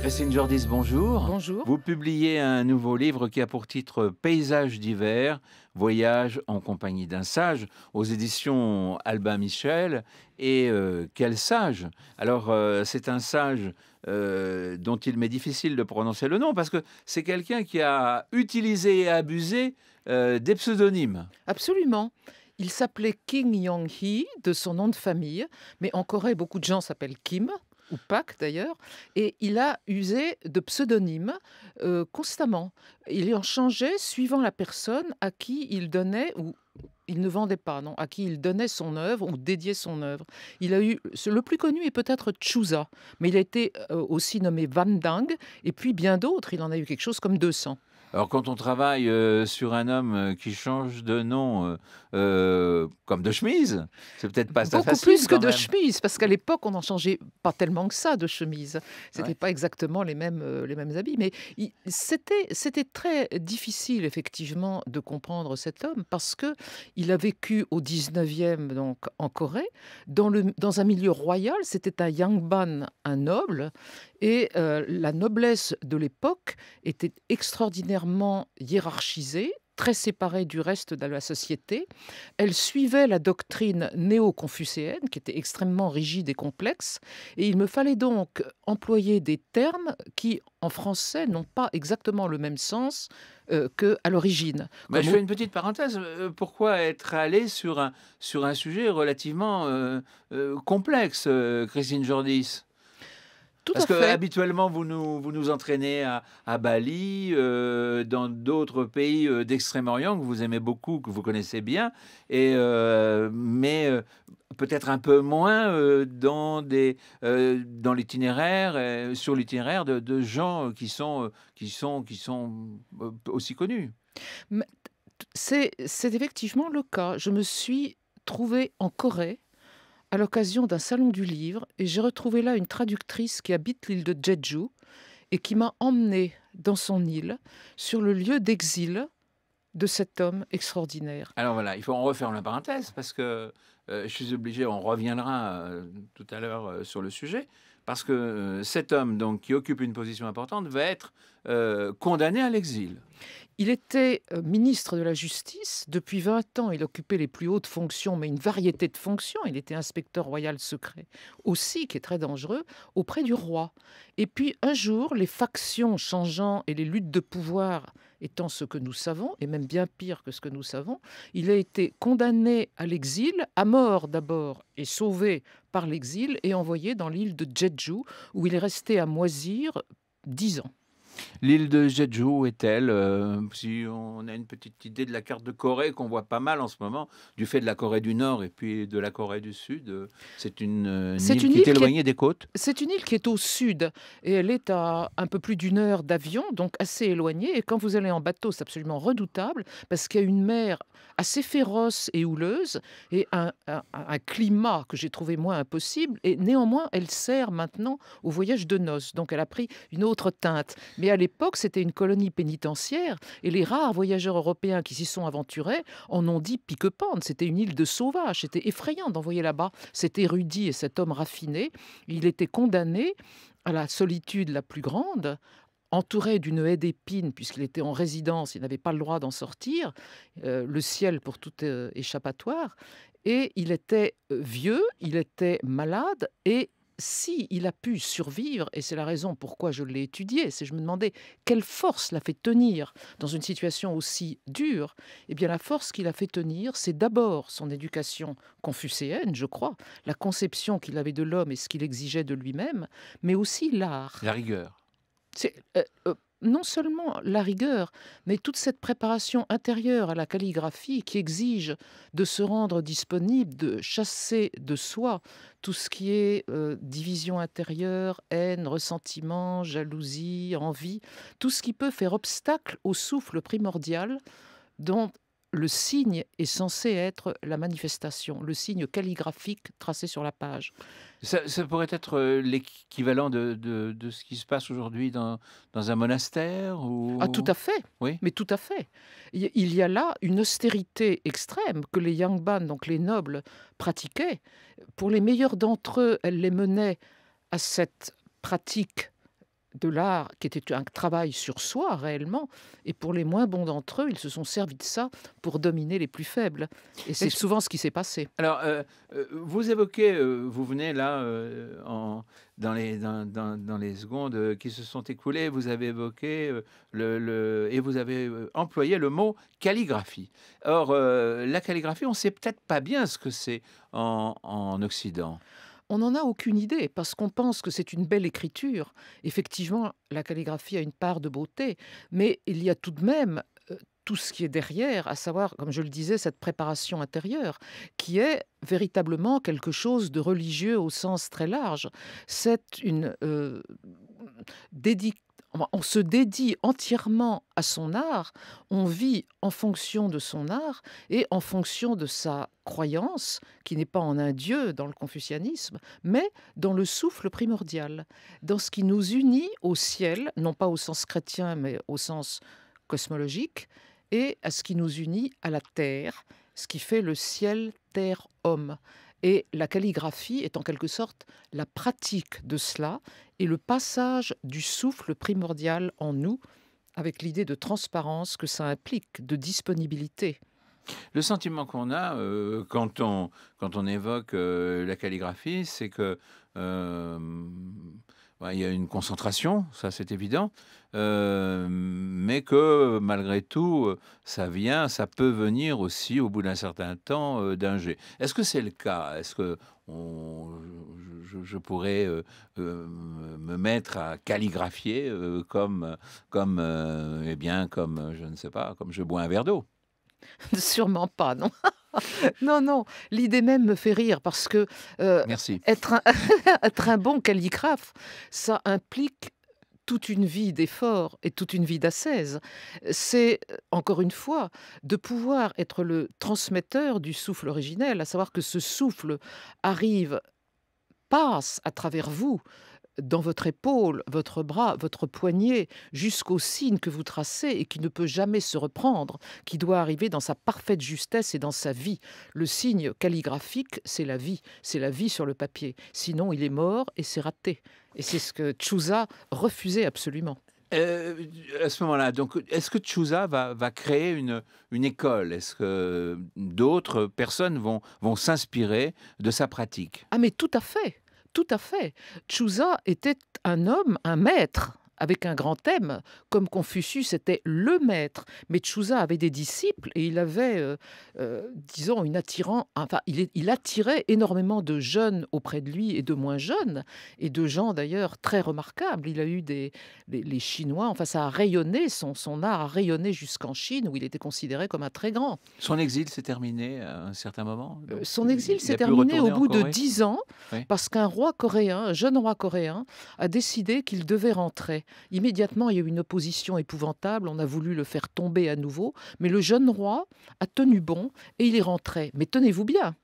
Christine Jordis, bonjour. Bonjour. Vous publiez un nouveau livre qui a pour titre Paysages d'hiver, voyage en compagnie d'un sage, aux éditions Albin Michel. Et quel sage! Alors, c'est un sage dont il m'est difficile de prononcer le nom, parce que c'est quelqu'un qui a utilisé et abusé des pseudonymes. Absolument. Il s'appelait Kim Yong-hee de son nom de famille, mais en Corée, beaucoup de gens s'appellent Kim, ou Pak d'ailleurs, et il a usé de pseudonymes constamment. Il en changeait suivant la personne à qui il donnait, ou il ne vendait pas, non, à qui il donnait son œuvre ou dédiait son œuvre. Il a eu, le plus connu est peut-être Chusa, mais il a été aussi nommé Van Dang, et puis bien d'autres, il en a eu quelque chose comme 200. Alors, quand on travaille sur un homme qui change de nom comme de chemise, c'est peut-être pas ça Beaucoup facile plus que quand de même. chemise, parce qu'à l'époque, on n'en changeait pas tellement que ça de chemise. C'était Ouais. pas exactement les mêmes habits, mais c'était très difficile effectivement de comprendre cet homme parce que il a vécu au 19e donc en Corée, dans un milieu royal. C'était un yangban, un noble, et la noblesse de l'époque était extraordinairement hiérarchisée, très séparée du reste de la société. Elle suivait la doctrine néo-confucéenne, qui était extrêmement rigide et complexe, et il me fallait donc employer des termes qui, en français, n'ont pas exactement le même sens qu'à l'origine. Bah, Comme je fais une petite parenthèse. Pourquoi être allé sur un sujet relativement complexe, Christine Jordis? tout Parce à que fait. habituellement, vous nous entraînez à Bali, dans d'autres pays d'Extrême-Orient que vous aimez beaucoup, que vous connaissez bien, mais peut-être un peu moins dans l'itinéraire, sur l'itinéraire de gens qui sont aussi connus. Mais c'est effectivement le cas. Je me suis trouvée en Corée à l'occasion d'un salon du livre, et j'ai retrouvé là une traductrice qui habite l'île de Jeju et qui m'a emmenée dans son île, sur le lieu d'exil de cet homme extraordinaire. Alors voilà, il faut en refaire la parenthèse parce que je suis obligé, on reviendra tout à l'heure sur le sujet, parce que cet homme donc qui occupe une position importante va être condamné à l'exil. Il était ministre de la Justice. Depuis 20 ans, il occupait les plus hautes fonctions, mais une variété de fonctions. Il était inspecteur royal secret aussi, qui est très dangereux, auprès du roi. Et puis un jour, les factions changeant et les luttes de pouvoir étant ce que nous savons, et même bien pire que ce que nous savons, il a été condamné à l'exil, à mort d'abord, et sauvé par l'exil, et envoyé dans l'île de Jeju, où il est resté à moisir 10 ans. L'île de Jeju, où est-elle? Si on a une petite idée de la carte de Corée qu'on voit pas mal en ce moment, du fait de la Corée du Nord et puis de la Corée du Sud, c'est une C'est île une qui est île qui est éloignée des côtes. C'est une île qui est au sud, et elle est à un peu plus d'une heure d'avion, donc assez éloignée. Et quand vous allez en bateau, c'est absolument redoutable parce qu'il y a une mer assez féroce et houleuse, et un climat que j'ai trouvé moins impossible. Et néanmoins, elle sert maintenant au voyage de noces, donc elle a pris une autre teinte. Mais à l'époque, c'était une colonie pénitentiaire, et les rares voyageurs européens qui s'y sont aventurés en ont dit pique-pente. C'était une île de sauvages, c'était effrayant d'envoyer là-bas cet érudit et cet homme raffiné. Il était condamné à la solitude la plus grande, entouré d'une haie d'épines, puisqu'il était en résidence, il n'avait pas le droit d'en sortir, le ciel pour tout échappatoire. Et il était vieux, il était malade, et si il a pu survivre, et c'est la raison pourquoi je l'ai étudié, c'est je me demandais quelle force l'a fait tenir dans une situation aussi dure. Eh bien, la force qui l'a fait tenir, c'est d'abord son éducation confucéenne, je crois, la conception qu'il avait de l'homme et ce qu'il exigeait de lui-même, mais aussi l'art. La rigueur. C'est non seulement la rigueur, mais toute cette préparation intérieure à la calligraphie qui exige de se rendre disponible, de chasser de soi tout ce qui est division intérieure, haine, ressentiment, jalousie, envie, tout ce qui peut faire obstacle au souffle primordial dont le signe est censé être la manifestation, le signe calligraphique tracé sur la page. Ça pourrait être l'équivalent de ce qui se passe aujourd'hui dans un monastère Ah, tout ou... à fait, Oui. mais tout à fait. Il y a là une austérité extrême que les yangban, donc les nobles, pratiquaient. Pour les meilleurs d'entre eux, elles les menaient à cette pratique de l'art qui était un travail sur soi réellement, et pour les moins bons d'entre eux, ils se sont servis de ça pour dominer les plus faibles. Et c'est Est-ce souvent ce qui s'est passé. Alors, vous évoquez, vous venez là, dans les secondes qui se sont écoulées, vous avez évoqué et vous avez employé le mot calligraphie. Or, la calligraphie, on ne sait peut-être pas bien ce que c'est en Occident. On n'en a aucune idée parce qu'on pense que c'est une belle écriture. Effectivement, la calligraphie a une part de beauté, mais il y a tout de même tout ce qui est derrière, à savoir, comme je le disais, cette préparation intérieure, qui est véritablement quelque chose de religieux au sens très large. C'est une dédi- on se dédie entièrement à son art, on vit en fonction de son art et en fonction de sa croyance, qui n'est pas en un dieu dans le confucianisme, mais dans le souffle primordial, dans ce qui nous unit au ciel, non pas au sens chrétien, mais au sens cosmologique, et à ce qui nous unit à la terre, ce qui fait le ciel, terre, homme. Et la calligraphie est en quelque sorte la pratique de cela et le passage du souffle primordial en nous, avec l'idée de transparence que ça implique, de disponibilité. Le sentiment qu'on a quand on évoque la calligraphie, c'est que ouais, il y a une concentration, ça c'est évident, mais que malgré tout, ça peut venir aussi au bout d'un certain temps d'un jet. Est-ce que c'est le cas? Est-ce que je pourrais me mettre à calligraphier eh bien, comme je ne sais pas, comme je bois un verre d'eau? Sûrement pas, non. Non, non, l'idée même me fait rire parce que Merci. être un, être un bon calligraphe, ça implique toute une vie d'effort et toute une vie d'ascèse. C'est, encore une fois, de pouvoir être le transmetteur du souffle originel, à savoir que ce souffle arrive, passe à travers vous, dans votre épaule, votre bras, votre poignet, jusqu'au signe que vous tracez et qui ne peut jamais se reprendre, qui doit arriver dans sa parfaite justesse et dans sa vie. Le signe calligraphique, c'est la vie sur le papier. Sinon, il est mort et c'est raté. Et c'est ce que Chusa refusait absolument. À ce moment-là, donc, est-ce que Chusa va créer une école? Est-ce que d'autres personnes vont s'inspirer de sa pratique? Ah mais tout à fait, tout à fait. Chusa était un homme, un maître, avec un grand M, comme Confucius était le maître. Mais Chusa avait des disciples et il avait, disons, il attirait énormément de jeunes auprès de lui et de moins jeunes, et de gens d'ailleurs très remarquables. Il a eu les Chinois, enfin ça a rayonné, son art a rayonné jusqu'en Chine, où il était considéré comme un très grand. Son exil s'est terminé à un certain moment, donc Son exil il s'est a pu terminé au retourner en bout de Corée? 10 ans Oui. parce qu'un roi coréen, un jeune roi coréen, a décidé qu'il devait rentrer. Immédiatement, il y a eu une opposition épouvantable, on a voulu le faire tomber à nouveau, mais le jeune roi a tenu bon et il est rentré. Mais tenez-vous bien,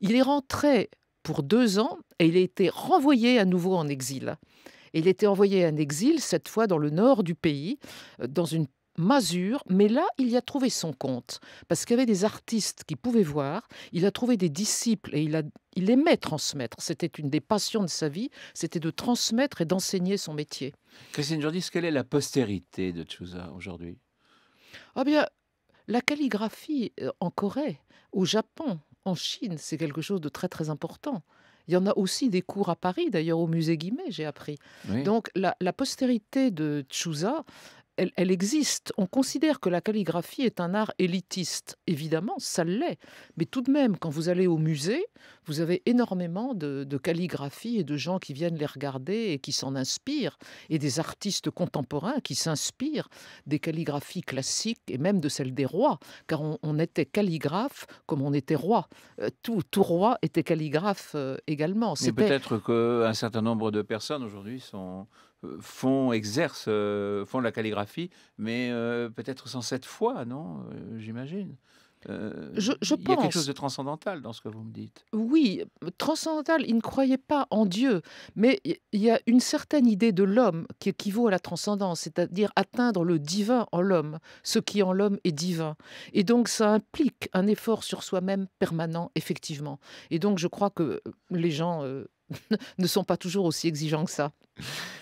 il est rentré pour 2 ans et il a été renvoyé à nouveau en exil. Et il était envoyé en exil, cette fois dans le nord du pays, dans une masure, mais là, il y a trouvé son compte, parce qu'il y avait des artistes qui pouvaient voir, il a trouvé des disciples et il aimait transmettre. C'était une des passions de sa vie, c'était de transmettre et d'enseigner son métier. Christine Jourdis, quelle est la postérité de Chusa aujourd'hui? Ah bien, la calligraphie en Corée, au Japon, en Chine, c'est quelque chose de très très important. Il y en a aussi des cours à Paris, d'ailleurs au musée Guimet, j'ai appris. Oui. Donc la postérité de Chusa, elle existe. On considère que la calligraphie est un art élitiste. Évidemment, ça l'est. Mais tout de même, quand vous allez au musée, vous avez énormément de calligraphies et de gens qui viennent les regarder et qui s'en inspirent, et des artistes contemporains qui s'inspirent des calligraphies classiques et même de celles des rois, car on était calligraphe comme on était roi. Tout roi était calligraphe également. Mais C'était peut-être qu'un certain nombre de personnes aujourd'hui font la calligraphie, mais peut-être sans cette foi, non? J'imagine. je Il y a quelque chose pense. de transcendantal dans ce que vous me dites. Oui, transcendantal, il ne croyait pas en Dieu, mais il y a une certaine idée de l'homme qui équivaut à la transcendance, c'est-à-dire atteindre le divin en l'homme, ce qui en l'homme est divin. Et donc ça implique un effort sur soi-même permanent, effectivement. Et donc je crois que les gens ne sont pas toujours aussi exigeants que ça.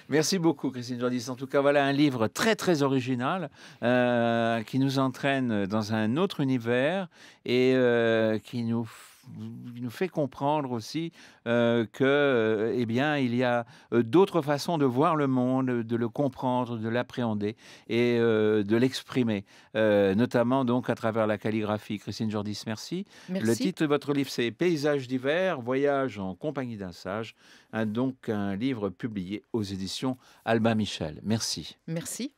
Merci beaucoup, Christine Jordi. En tout cas, voilà un livre très, très original qui nous entraîne dans un autre univers et qui nous fait comprendre aussi eh bien, il y a d'autres façons de voir le monde, de le comprendre, de l'appréhender et de l'exprimer, notamment donc à travers la calligraphie. Christine Jordis, merci. Le Merci, titre de votre livre, c'est Paysages d'hiver, voyage en compagnie d'un sage, donc un livre publié aux éditions Albin Michel. Merci. merci.